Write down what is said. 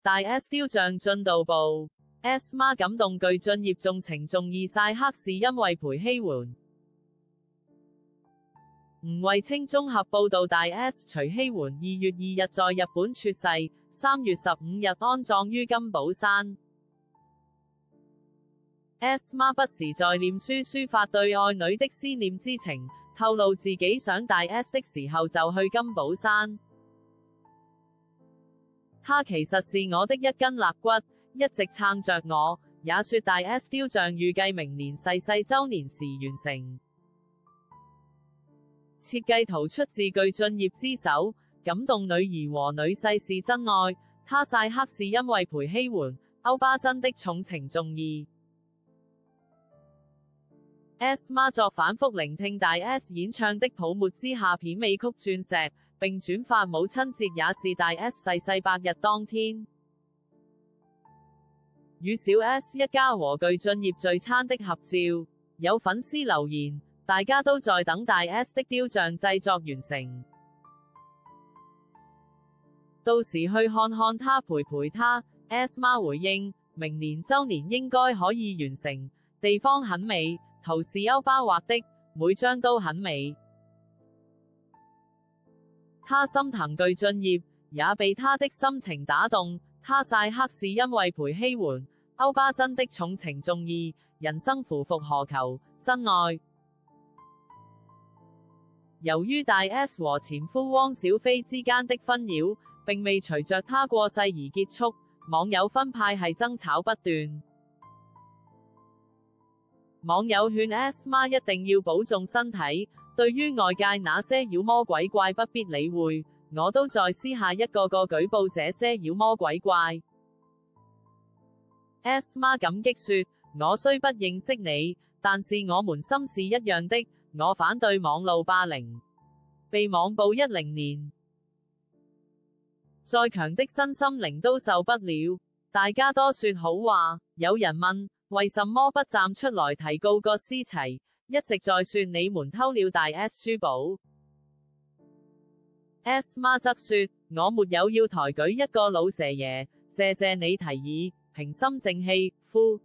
大 S 雕像進度部 ，S 媽感動具俊曄重情重義晒黑是因為陪希媛。吳慧清綜合報道大 S 徐希媛2月2日在日本猝逝，3月15日安葬於金寶山。S 媽不時在臉書抒發對愛女的思念之情，透露自己想大 S 的時候就去金寶山。她其實是我的一根肋骨，一直撐着我，也說大 S 雕像預計明年逝世周年時完成。設計圖出自具俊曄之手，感動女兒和女婿是真愛，他曬黑是因為陪希媛，歐巴真的重情重義。S 媽作反覆聆聽大 S 演唱的泡沫之夏片尾曲鑽石，並轉發母親節也是大 S 逝世100日當天，與小 S 一家和具俊曄聚餐的合照。有粉絲留言，大家都在等大 S 的雕像製作完成，到時去看看他陪陪他。S 媽回應，明年周年應該可以完成，地方很美，圖是歐巴畫的，每張都很美。他心疼具俊曄，也被他的心情打動。他曬黑是因為陪希媛，歐巴真的重情重義，人生夫復何求，真愛。由於大 S 和前夫汪小菲之間的紛擾並未隨着他過世而結束，網友分派系爭吵不斷。網友勸 S 媽一定要保重身體，對於外界那些妖魔鬼怪不必理會，我都在私下一個個舉報這些妖魔鬼怪。S 媽感激說，我雖不認識你，但是我們心是一樣的，我反對網路霸凌。被網暴10年，再強的身心靈都受不了，大家多說好話。有人問，為什麼不站出來提告葛思齊？一直在說你們偷了大 S 珠寶。S 媽則說，我沒有要抬舉一個老蛇爺，謝謝你提議，平心靜氣，呼。